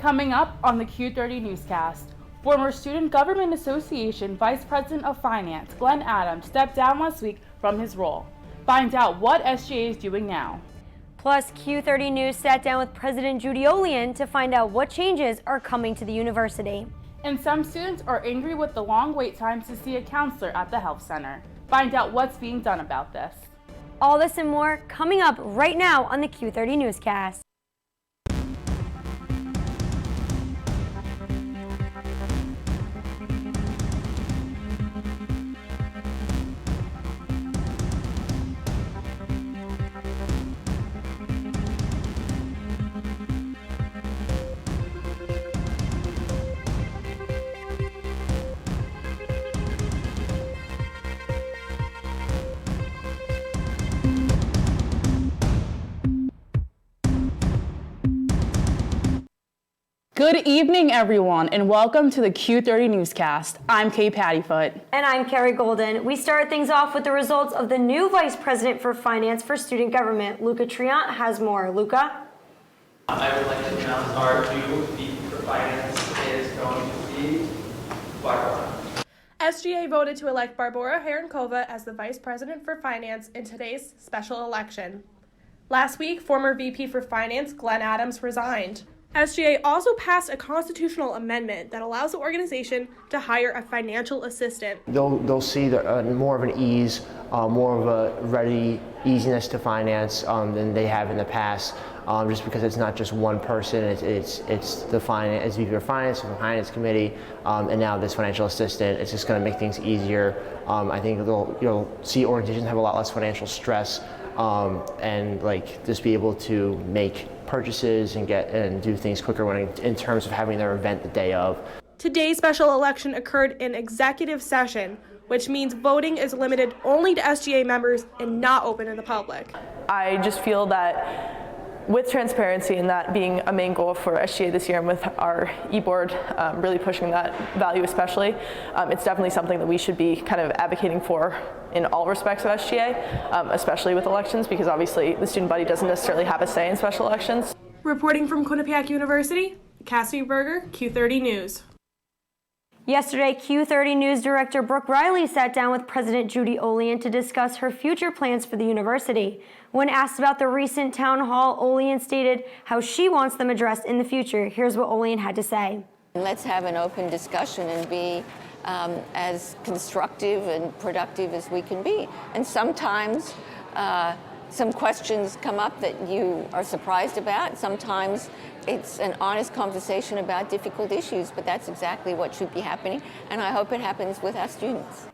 Coming up on the Q30 Newscast, former Student Government Association Vice President of Finance Glenn Adams stepped down last week from his role. Find out what SGA is doing now. Plus, Q30 News sat down with President Judy Olian to find out what changes are coming to the university. And some students are angry with the long wait times to see a counselor at the health center. Find out what's being done about this. All this and more coming up right now on the Q30 Newscast. Good evening, everyone, and welcome to the Q30 Newscast. I'm Kay Pattyfoot. And I'm Carrie Golden. We start things off with the results of the new Vice President for Finance for Student Government. Luca Triant has more. Luca? I would like to announce our new VP for Finance is going to be Barbara. SGA voted to elect Barbara Harankova as the Vice President for Finance in today's special election. Last week, former VP for Finance Glenn Adams resigned. SGA also passed a constitutional amendment that allows the organization to hire a financial assistant. They'll see more of an ease, more of a ready easiness to finance than they have in the past. Just because it's not just one person, it's the finance, it's VP of Finance, the Finance Committee, and now this financial assistant. It's just going to make things easier. I think you'll see organizations have a lot less financial stress, and just be able to make purchases and do things quicker in terms of having their event the day of. Today's special election occurred in executive session, which means voting is limited only to SGA members and not open to the public. I just feel that with transparency and that being a main goal for SGA this year, and with our e-board really pushing that value especially, it's definitely something that we should be kind of advocating for in all respects of SGA, especially with elections, because obviously the student body doesn't necessarily have a say in special elections. Reporting from Quinnipiac University, Cassidy Berger, Q30 News. Yesterday, Q30 News Director Brooke Riley sat down with President Judy Olian to discuss her future plans for the university. When asked about the recent town hall, Olian stated how she wants them addressed in the future. Here's what Olian had to say. Let's have an open discussion and be as constructive and productive as we can be. And sometimes some questions come up that you are surprised about. Sometimes it's an honest conversation about difficult issues, but that's exactly what should be happening, and I hope it happens with our students.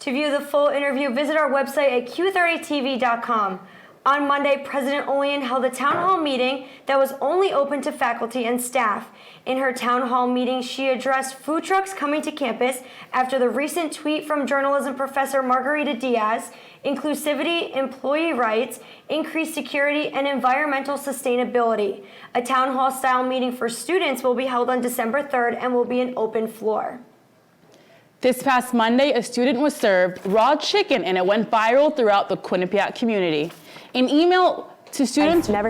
To view the full interview, visit our website at q30tv.com. On Monday, President Olian held a town hall meeting that was only open to faculty and staff. In her town hall meeting, she addressed food trucks coming to campus after the recent tweet from journalism professor Margarita Diaz, inclusivity, employee rights, increased security, and environmental sustainability. A town hall style meeting for students will be held on December 3rd and will be an open floor. This past Monday, a student was served raw chicken and it went viral throughout the Quinnipiac community. An email to students from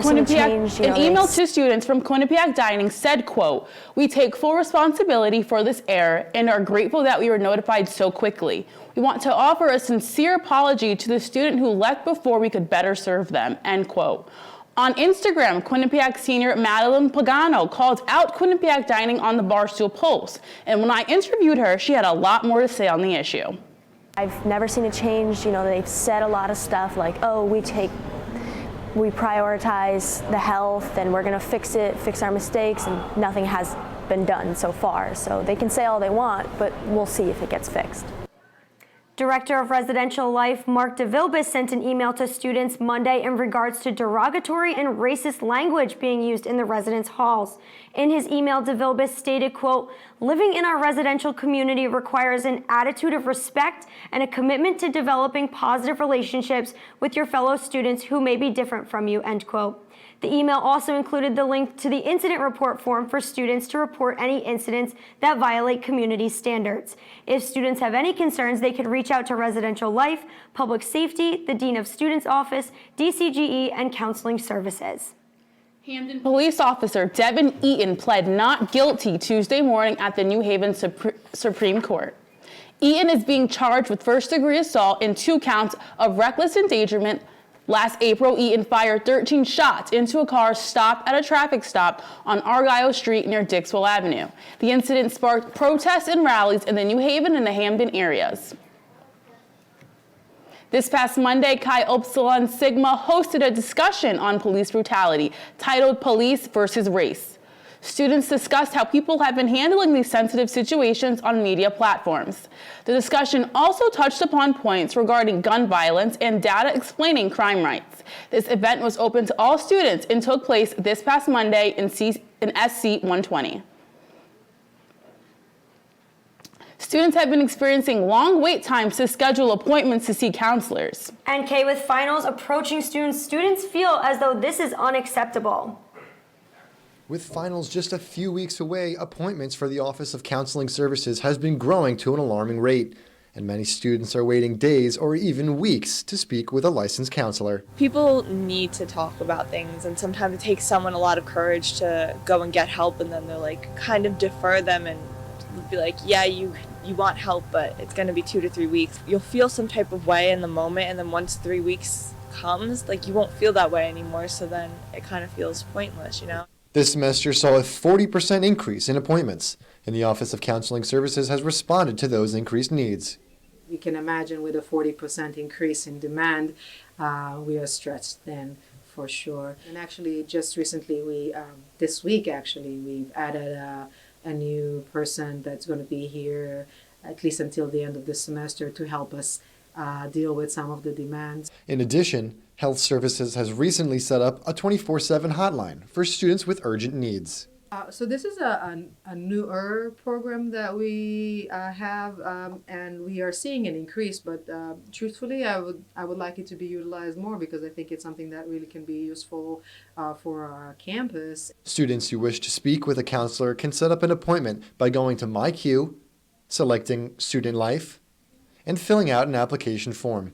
Quinnipiac Dining said, quote, "We take full responsibility for this error and are grateful that we were notified so quickly. We want to offer a sincere apology to the student who left before we could better serve them," end quote. On Instagram, Quinnipiac senior Madeline Pagano called out Quinnipiac Dining on the Barstool Pulse. And when I interviewed her, she had a lot more to say on the issue. I've never seen a change. They've said a lot of stuff like, oh, we prioritize the health and we're going to fix our mistakes, and nothing has been done so far. So they can say all they want, but we'll see if it gets fixed. Director of Residential Life Mark DeVilbus sent an email to students Monday in regards to derogatory and racist language being used in the residence halls. In his email, DeVilbus stated, quote, "Living in our residential community requires an attitude of respect and a commitment to developing positive relationships with your fellow students who may be different from you," end quote. The email also included the link to the incident report form for students to report any incidents that violate community standards. If students have any concerns, they could reach out to Residential Life, Public Safety, the Dean of Students Office, DCGE, and Counseling Services. Hamden police officer Devin Eaton pled not guilty Tuesday morning at the New Haven Supreme Court. Eaton is being charged with first-degree assault and 2 counts of reckless endangerment. Last April, Eaton fired 13 shots into a car stopped at a traffic stop on Argyle Street near Dixwell Avenue. The incident sparked protests and rallies in the New Haven and the Hamden areas. This past Monday, Chi Upsilon Sigma hosted a discussion on police brutality titled Police versus Race. Students discussed how people have been handling these sensitive situations on media platforms. The discussion also touched upon points regarding gun violence and data explaining crime rights. This event was open to all students and took place this past Monday in SC 120. Students have been experiencing long wait times to schedule appointments to see counselors. And Kay, with finals approaching students feel as though this is unacceptable. With finals just a few weeks away, appointments for the Office of Counseling Services has been growing to an alarming rate, and many students are waiting days or even weeks to speak with a licensed counselor. People need to talk about things, and sometimes it takes someone a lot of courage to go and get help, and then they're like kind of defer them and be like, yeah, you want help, but it's going to be 2 to 3 weeks. You'll feel some type of way in the moment, and then once 3 weeks comes, like, you won't feel that way anymore, so then it kind of feels pointless, you know? This semester saw a 40% increase in appointments, and the Office of Counseling Services has responded to those increased needs. You can imagine with a 40% increase in demand, we are stretched then for sure. And actually, just recently, this week actually, we've added a new person that's going to be here at least until the end of the semester to help us deal with some of the demands. In addition, Health Services has recently set up a 24/7 hotline for students with urgent needs. So this is a newer program that we have, and we are seeing an increase, but truthfully, I would like it to be utilized more because I think it's something that really can be useful for our campus. Students who wish to speak with a counselor can set up an appointment by going to MyQ, selecting Student Life, and filling out an application form.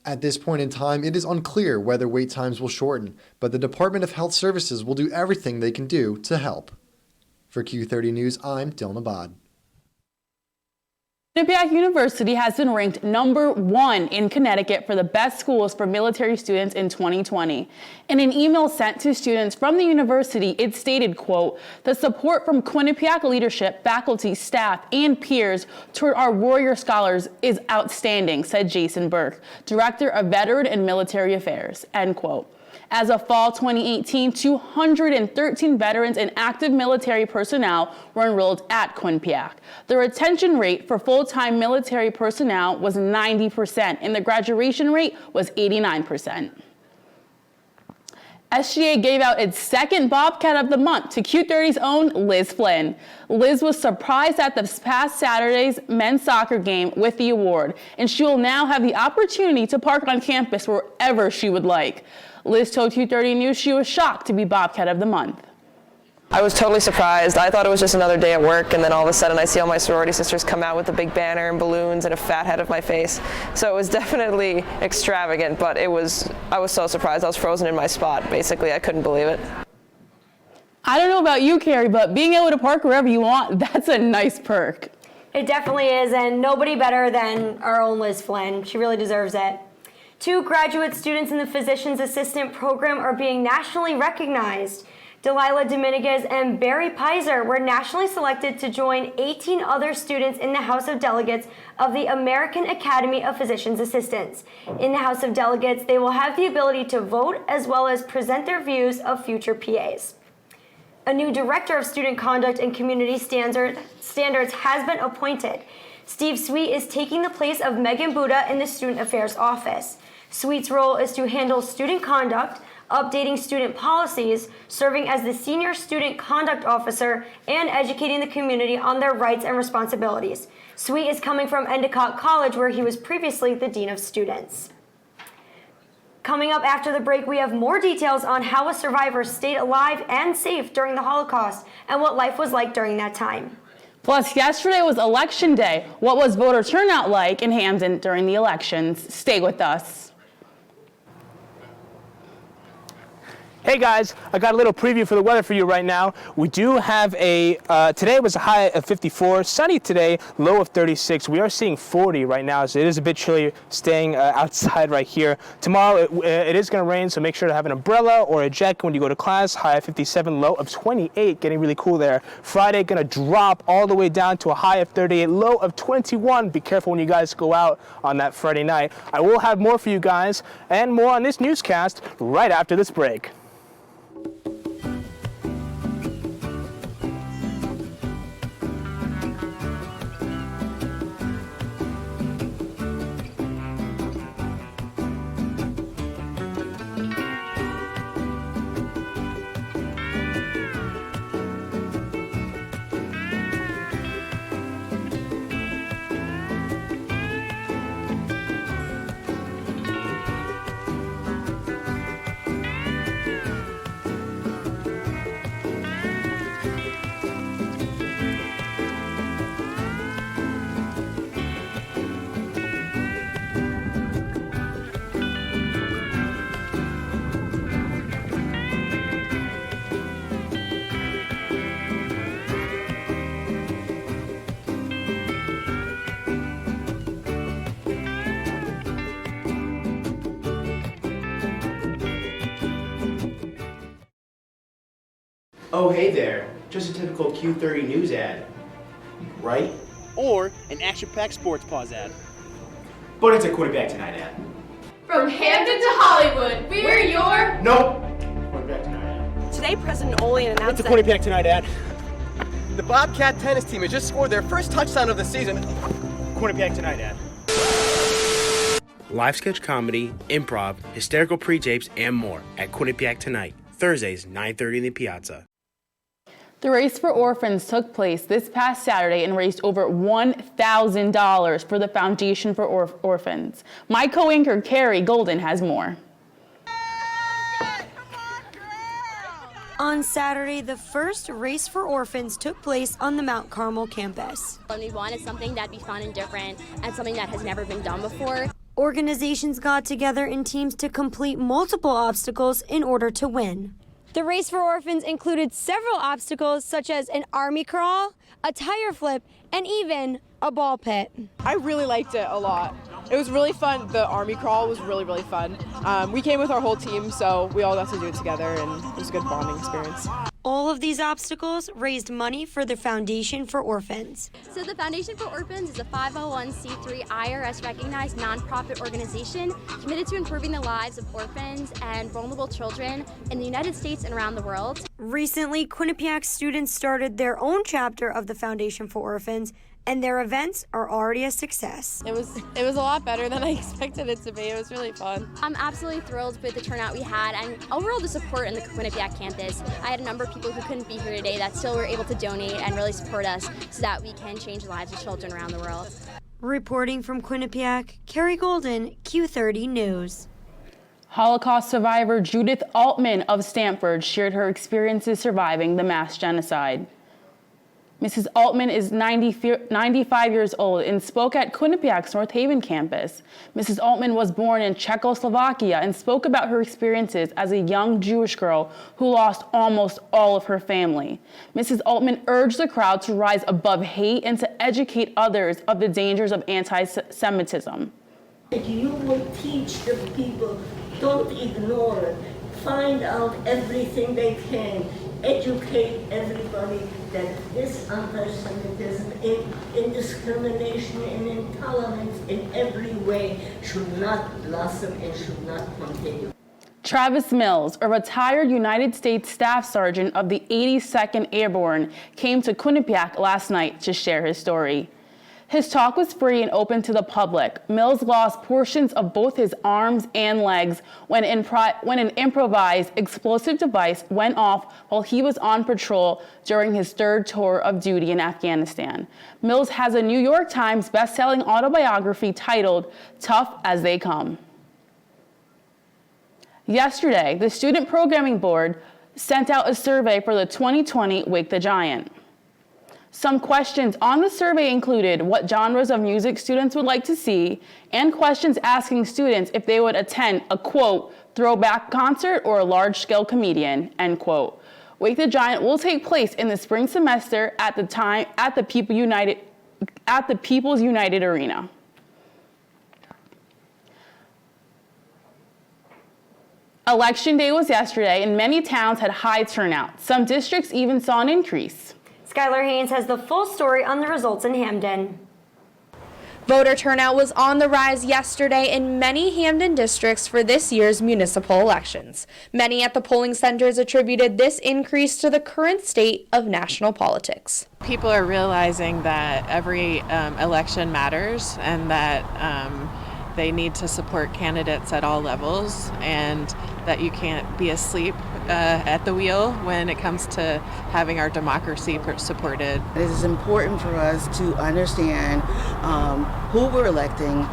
At this point in time, it is unclear whether wait times will shorten, but the Department of Health Services will do everything they can do to help. For Q30 News, I'm Dylan Abad. Quinnipiac University has been ranked #1 in Connecticut for the best schools for military students in 2020. In an email sent to students from the university, it stated, quote, "The support from Quinnipiac leadership, faculty, staff, and peers toward our warrior scholars is outstanding," said Jason Burke, Director of Veteran and Military Affairs, end quote. As of fall 2018, 213 veterans and active military personnel were enrolled at Quinnipiac. The retention rate for full-time military personnel was 90%, and the graduation rate was 89%. SGA gave out its second Bobcat of the Month to Q30's own Liz Flynn. Liz was surprised at this past Saturday's men's soccer game with the award, and she will now have the opportunity to park on campus wherever she would like. Liz told Q30 News she was shocked to be Bobcat of the Month. I was totally surprised. I thought it was just another day at work, and then all of a sudden I see all my sorority sisters come out with a big banner and balloons and a fat head of my face. So it was definitely extravagant, but I was so surprised. I was frozen in my spot, basically. I couldn't believe it. I don't know about you, Carrie, but being able to park wherever you want, that's a nice perk. It definitely is, and nobody better than our own Liz Flynn. She really deserves it. 2 graduate students in the Physician's Assistant program are being nationally recognized. Delilah Dominguez and Barry Pizer were nationally selected to join 18 other students in the House of Delegates of the American Academy of Physician's Assistants. In the House of Delegates, they will have the ability to vote as well as present their views of future PAs. A new Director of Student Conduct and Community Standards has been appointed. Steve Sweet is taking the place of Megan Buddha in the Student Affairs Office. Sweet's role is to handle student conduct, updating student policies, serving as the Senior Student Conduct Officer, and educating the community on their rights and responsibilities. Sweet is coming from Endicott College, where he was previously the Dean of Students. Coming up after the break, we have more details on how a survivor stayed alive and safe during the Holocaust and what life was like during that time. Plus, yesterday was Election Day. What was voter turnout like in Hamden during the elections? Stay with us. Hey guys, I got a little preview for the weather for you right now. We do have today was a high of 54, sunny today, low of 36. We are seeing 40 right now, so it is a bit chilly staying outside right here. Tomorrow it is going to rain, so make sure to have an umbrella or a jacket when you go to class. High of 57, low of 28, getting really cool there. Friday going to drop all the way down to a high of 38, low of 21. Be careful when you guys go out on that Friday night. I will have more for you guys and more on this newscast right after this break. Oh, hey there. Just a typical Q30 news ad, right? Or an action-packed sports pause ad. But it's a Quarterback Tonight ad. From Hampton to Hollywood, we're your... Nope. Quarterback Tonight ad. Today, President Ole announced It's a Quarterback Tonight ad. The Bobcat tennis team has just scored their first touchdown of the season. Quarterback Tonight ad. Live sketch comedy, improv, hysterical pre-tapes, and more at Quinnipiac Tonight, Thursdays, 9:30 in the Piazza. The Race for Orphans took place this past Saturday and raised over $1,000 for the Foundation for Orphans. My co-anchor, Carrie Golden, has more. On Saturday, the first Race for Orphans took place on the Mount Carmel campus. What we want is something that'd be fun and different and something that has never been done before. Organizations got together in teams to complete multiple obstacles in order to win. The Race for Orphans included several obstacles such as an army crawl, a tire flip, and even a ball pit. I really liked it a lot. It was really fun. The army crawl was really, really fun. We came with our whole team, so we all got to do it together, and it was a good bonding experience. All of these obstacles raised money for the Foundation for Orphans. So the Foundation for Orphans is a 501c3 IRS-recognized nonprofit organization committed to improving the lives of orphans and vulnerable children in the United States and around the world. Recently, Quinnipiac students started their own chapter of the Foundation for Orphans, and their events are already a success. It was a lot better than I expected it to be. It was really fun. I'm absolutely thrilled with the turnout we had and overall the support in the Quinnipiac campus. I had a number of people who couldn't be here today that still were able to donate and really support us so that we can change the lives of children around the world. Reporting from Quinnipiac, Carrie Golden, Q30 News. Holocaust survivor Judith Altman of Stanford shared her experiences surviving the mass genocide. Mrs. Altman is 95 years old and spoke at Quinnipiac's North Haven campus. Mrs. Altman was born in Czechoslovakia and spoke about her experiences as a young Jewish girl who lost almost all of her family. Mrs. Altman urged the crowd to rise above hate and to educate others of the dangers of anti-Semitism. You will teach the people, don't ignore it. Find out everything they can. Educate everybody that this anti-Semitism, indiscrimination and intolerance in every way should not blossom and should not continue. Travis Mills, a retired United States Staff Sergeant of the 82nd Airborne, came to Quinnipiac last night to share his story. His talk was free and open to the public. Mills lost portions of both his arms and legs when an improvised explosive device went off while he was on patrol during his third tour of duty in Afghanistan. Mills has a New York Times best-selling autobiography titled Tough as They Come. Yesterday, the Student Programming Board sent out a survey for the 2020 Wake the Giant. Some questions on the survey included what genres of music students would like to see and questions asking students if they would attend a, quote, throwback concert, or a large-scale comedian, end quote. Wake the Giant will take place in the spring semester at the People's United Arena. Election day was yesterday, and many towns had high turnout. Some districts even saw an increase. Skylar Haynes has the full story on the results in Hamden. Voter turnout was on the rise yesterday in many Hamden districts for this year's municipal elections. Many at the polling centers attributed this increase to the current state of national politics. People are realizing that every election matters and that they need to support candidates at all levels, and that you can't be asleep at the wheel when it comes to having our democracy supported. It is important for us to understand who we're electing,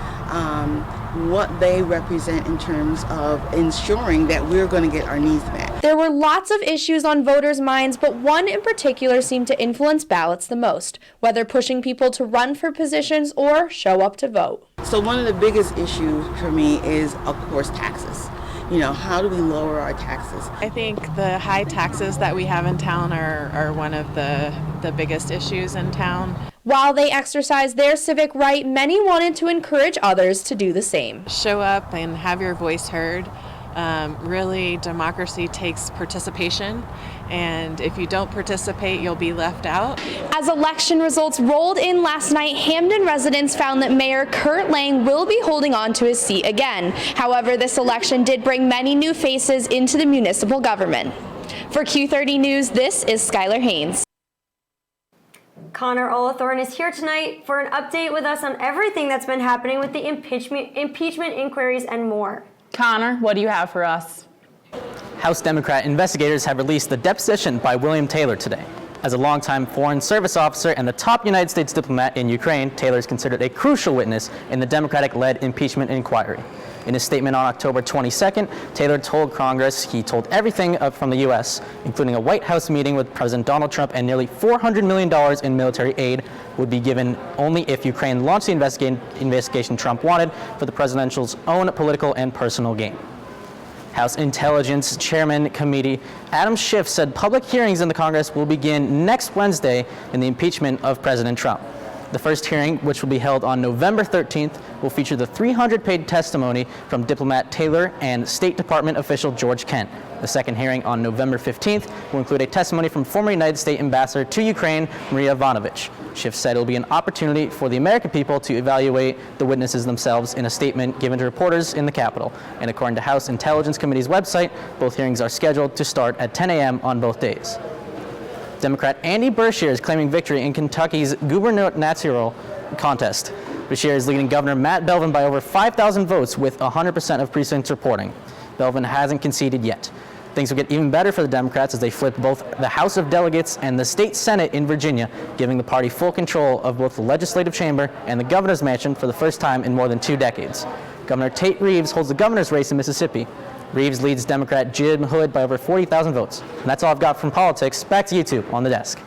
what they represent in terms of ensuring that we're going to get our needs met. There were lots of issues on voters' minds, but one in particular seemed to influence ballots the most, whether pushing people to run for positions or show up to vote. So one of the biggest issues for me is, of course, taxes. You know, how do we lower our taxes? I think the high taxes that we have in town are one of the biggest issues in town. While they exercised their civic right, many wanted to encourage others to do the same. Show up and have your voice heard. Really, democracy takes participation, and if you don't participate, you'll be left out. As election results rolled in last night, Hamden residents found that Mayor Kurt Lang will be holding on to his seat again. However, this election did bring many new faces into the municipal government. For Q30 News, this is Skylar Haynes. Connor Olathorn is here tonight for an update with us on everything that's been happening with the impeachment inquiries and more. Connor, what do you have for us? House Democrat investigators have released the deposition by William Taylor today. As a longtime Foreign Service officer and the top United States diplomat in Ukraine, Taylor is considered a crucial witness in the Democratic-led impeachment inquiry. In his statement on October 22nd, Taylor told Congress he told everything from the U.S., including a White House meeting with President Donald Trump, and nearly $400 million in military aid would be given only if Ukraine launched the investigation Trump wanted for the presidential's own political and personal gain. House Intelligence Chairman Committee Adam Schiff said public hearings in the Congress will begin next Wednesday in the impeachment of President Trump. The first hearing, which will be held on November 13th, will feature the 300-page testimony from diplomat Taylor and State Department official George Kent. The second hearing on November 15th will include a testimony from former United States Ambassador to Ukraine, Maria Ivanovich. Schiff said it will be an opportunity for the American people to evaluate the witnesses themselves in a statement given to reporters in the Capitol. And according to House Intelligence Committee's website, both hearings are scheduled to start at 10 a.m. on both days. Democrat Andy Beshear is claiming victory in Kentucky's gubernatorial contest. Beshear is leading Governor Matt Belvin by over 5,000 votes with 100% of precincts reporting. Belvin hasn't conceded yet. Things will get even better for the Democrats as they flip both the House of Delegates and the state Senate in Virginia, giving the party full control of both the legislative chamber and the governor's mansion for the first time in more than 2 decades. Governor Tate Reeves holds the governor's race in Mississippi. Reeves leads Democrat Jim Hood by over 40,000 votes. And that's all I've got from politics. Back to you two on the desk.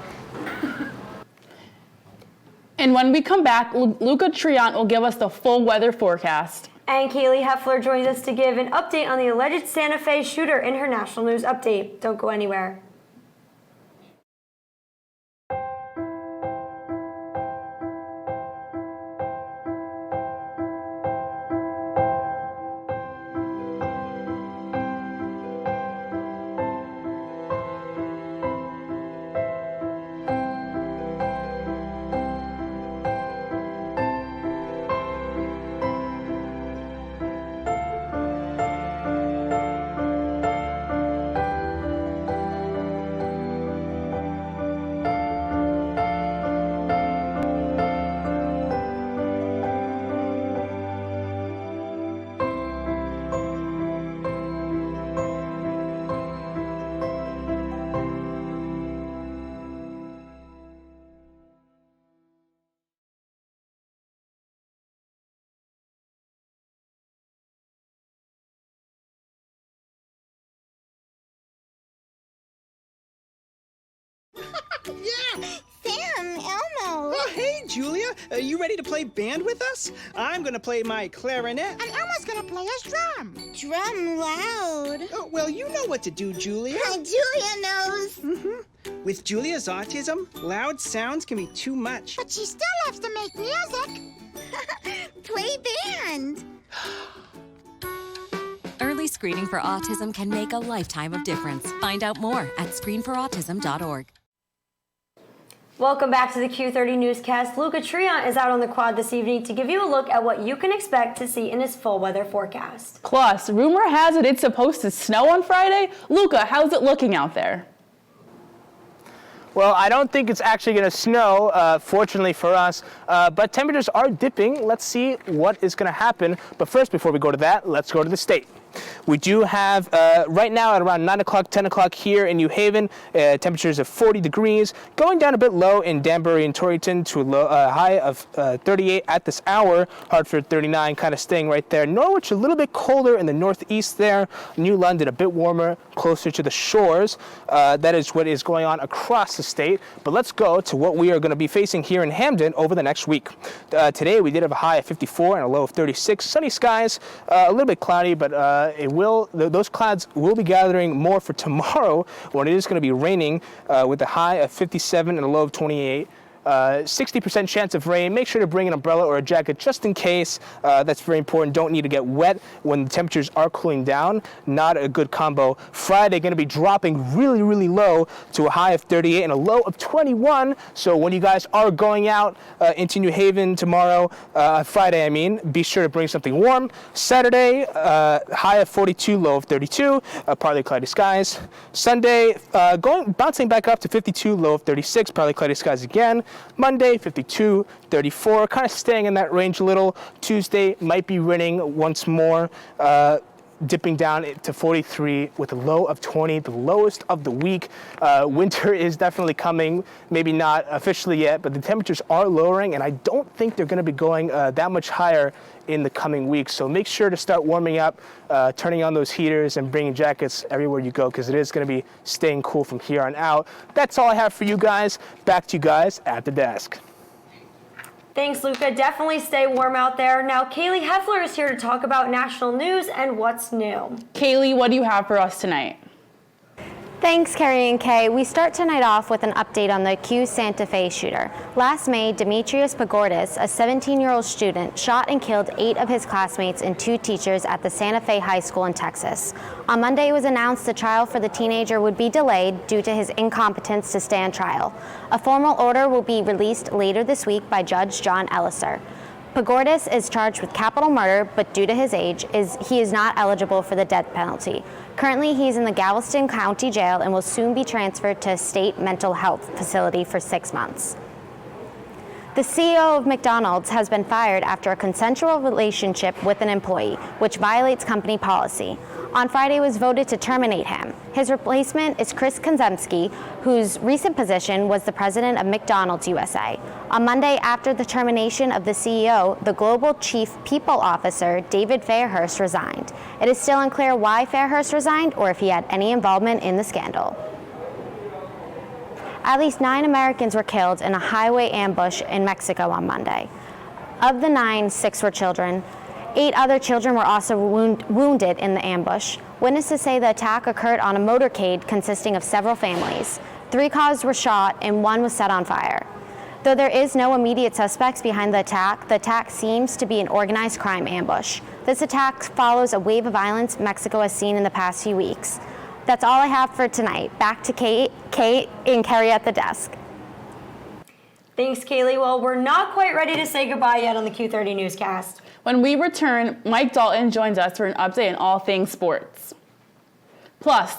And when we come back, Luca Triant will give us the full weather forecast. And Kaylee Heffler joins us to give an update on the alleged Santa Fe shooter in her national news update. Don't go anywhere. Julia. Are you ready to play band with us? I'm going to play my clarinet. And Elma's gonna play his drum. Drum loud. Oh, well, you know what to do, Julia. Julia knows. Mm-hmm. With Julia's autism, loud sounds can be too much. But she still loves to make music. Play band. Early screening for autism can make a lifetime of difference. Find out more at screenforautism.org. Welcome back to the Q30 Newscast. Luca Triant is out on the quad this evening to give you a look at what you can expect to see in his full weather forecast. Plus, rumor has it it's supposed to snow on Friday. Luca, how's it looking out there? Well, I don't think it's actually going to snow, fortunately for us, but temperatures are dipping. Let's see what is going to happen. But first, before we go to that, let's go to the state. We do have, right now at around 9 o'clock, 10 o'clock here in New Haven, temperatures of 40 degrees, going down a bit low in Danbury and Torrington to a high of 38 at this hour. Hartford 39, kind of staying right there. Norwich a little bit colder in the northeast there. New London a bit warmer, closer to the shores. That is what is going on across the state. But let's go to what we are going to be facing here in Hamden over the next week. Today we did have a high of 54 and a low of 36. Sunny skies, a little bit cloudy, but those clouds will be gathering more for tomorrow when it is going to be raining with a high of 57 and a low of 28. 60% chance of rain. Make sure to bring an umbrella or a jacket just in case. That's very important. Don't need to get wet when the temperatures are cooling down. Not a good combo. Friday going to be dropping really, really low to a high of 38 and a low of 21. So when you guys are going out into New Haven tomorrow, Friday I mean, be sure to bring something warm. Saturday, high of 42, low of 32. Partly cloudy skies. Sunday, bouncing back up to 52, low of 36. Partly cloudy skies again. Monday, 52, 34, kind of staying in that range a little. Tuesday might be raining once more, dipping down to 43 with a low of 20, the lowest of the week. Winter is definitely coming, maybe not officially yet, but the temperatures are lowering, and I don't think they're going to be going that much higher in the coming weeks. So make sure to start warming up, turning on those heaters and bringing jackets everywhere you go, because it is going to be staying cool from here on out. That's all I have for you guys. Back to you guys at the desk. Thanks, Luca. Definitely stay warm out there. Now, Kaylee Heffler is here to talk about national news and what's new. Kaylee, what do you have for us tonight? Thanks, Carrie and Kay. We start tonight off with an update on the Q Santa Fe shooter. Last May, Demetrius Pagordis, a 17-year-old student, shot and killed 8 of his classmates and 2 teachers at the Santa Fe High School in Texas. On Monday, it was announced the trial for the teenager would be delayed due to his incompetence to stand trial. A formal order will be released later this week by Judge John Elliser. Pagordis is charged with capital murder, but due to his age, he is not eligible for the death penalty. Currently, he's in the Galveston County Jail and will soon be transferred to a state mental health facility for 6 months. The CEO of McDonald's has been fired after a consensual relationship with an employee, which violates company policy. On Friday, it was voted to terminate him. His replacement is Chris Konzemski, whose recent position was the president of McDonald's USA. On Monday, after the termination of the CEO, the global chief people officer, David Fairhurst, resigned. It is still unclear why Fairhurst resigned or if he had any involvement in the scandal. At least 9 Americans were killed in a highway ambush in Mexico on Monday. Of the 9, 6 were children. 8 other children were also wounded in the ambush. Witnesses say the attack occurred on a motorcade consisting of several families. 3 cars were shot and 1 was set on fire. Though there is no immediate suspects behind the attack seems to be an organized crime ambush. This attack follows a wave of violence Mexico has seen in the past few weeks. That's all I have for tonight. Back to Kate and Carrie at the desk. Thanks, Kaylee. Well, we're not quite ready to say goodbye yet on the Q30 Newscast. When we return, Mike Dalton joins us for an update on all things sports. Plus,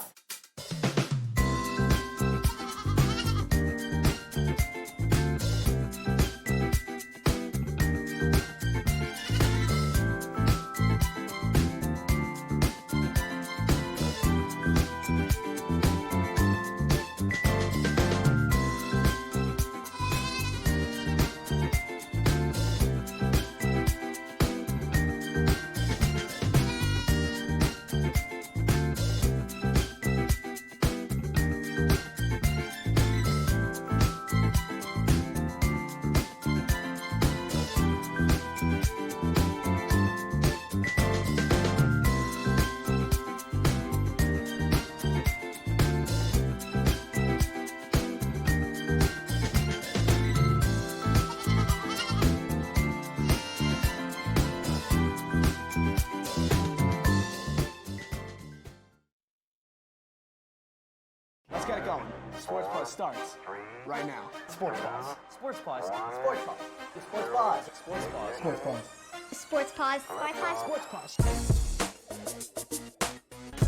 Sports Plus starts right now. Sports Plus. Sports Plus. Sports Plus. Sports Plus. Sports Plus. Sports Plus. Sports pause. Sports pause. Sports Plus.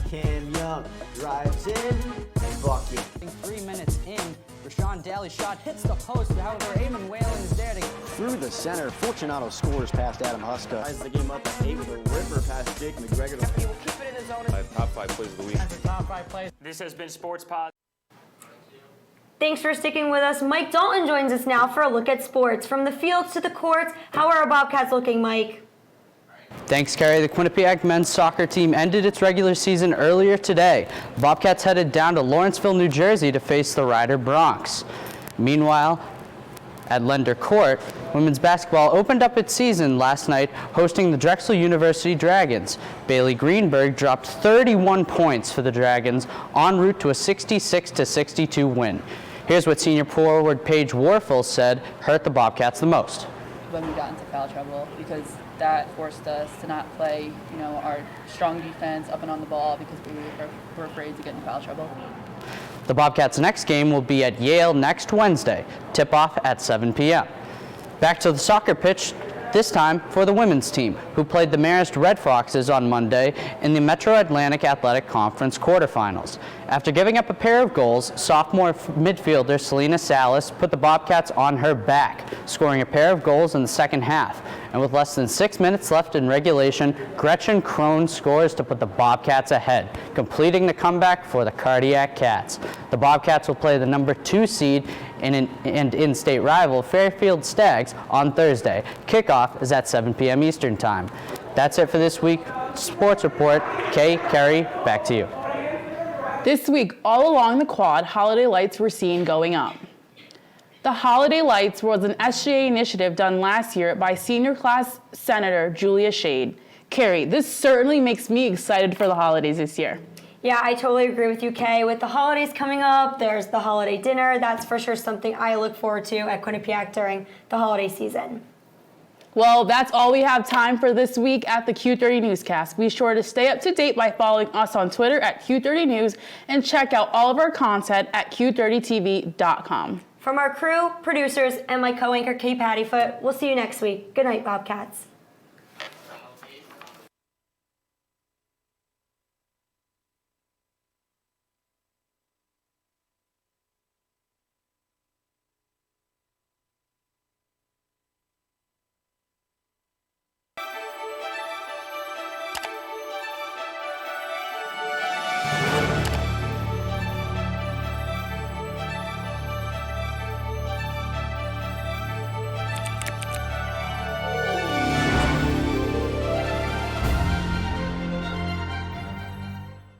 Cam Young drives in. Bucket. 3 minutes in, Rashawn Daly's shot hits the post. However, Eamon Whalen is there to through the center. Fortunato scores past Adam Huska. Ties the game up at 8 with a ripper past Jake McGregor. He will keep it in his zone. Top 5 plays of the week. That's the top 5 plays. This has been Sports Pod. Thanks for sticking with us. Mike Dalton joins us now for a look at sports. From the fields to the courts, how are our Bobcats looking, Mike? Thanks, Carrie. The Quinnipiac men's soccer team ended its regular season earlier today. The Bobcats headed down to Lawrenceville, New Jersey to face the Rider Bronx. Meanwhile, at Lender Court, women's basketball opened up its season last night hosting the Drexel University Dragons. Bailey Greenberg dropped 31 points for the Dragons en route to a 66-62 win. Here's what senior forward Paige Warfel said hurt the Bobcats the most. When we got into foul trouble, because that forced us to not play, our strong defense up and on the ball because we were afraid to get in foul trouble. The Bobcats' next game will be at Yale next Wednesday, tip-off at 7 p.m. Back to the soccer pitch, this time for the women's team, who played the Marist Red Foxes on Monday in the Metro Atlantic Athletic Conference quarterfinals. After giving up a pair of goals, sophomore midfielder Selena Salas put the Bobcats on her back, scoring a pair of goals in the second half. And with less than 6 minutes left in regulation, Gretchen Krohn scores to put the Bobcats ahead, completing the comeback for the Cardiac Cats. The Bobcats will play the number 2 seed and in-state rival Fairfield Stags on Thursday. Kickoff is at 7 p.m. Eastern Time. That's it for this week's Sports Report. Kay, Carrie, back to you. This week, all along the quad, holiday lights were seen going up. The Holiday Lights was an SGA initiative done last year by senior class Senator Julia Shade. Carrie, this certainly makes me excited for the holidays this year. Yeah, I totally agree with you, Kay. With the holidays coming up, there's the holiday dinner. That's for sure something I look forward to at Quinnipiac during the holiday season. Well, that's all we have time for this week at the Q30 Newscast. Be sure to stay up to date by following us on Twitter at Q30 News and check out all of our content at Q30TV.com. From our crew, producers, and my co-anchor Kay Pattyfoot, we'll see you next week. Good night, Bobcats.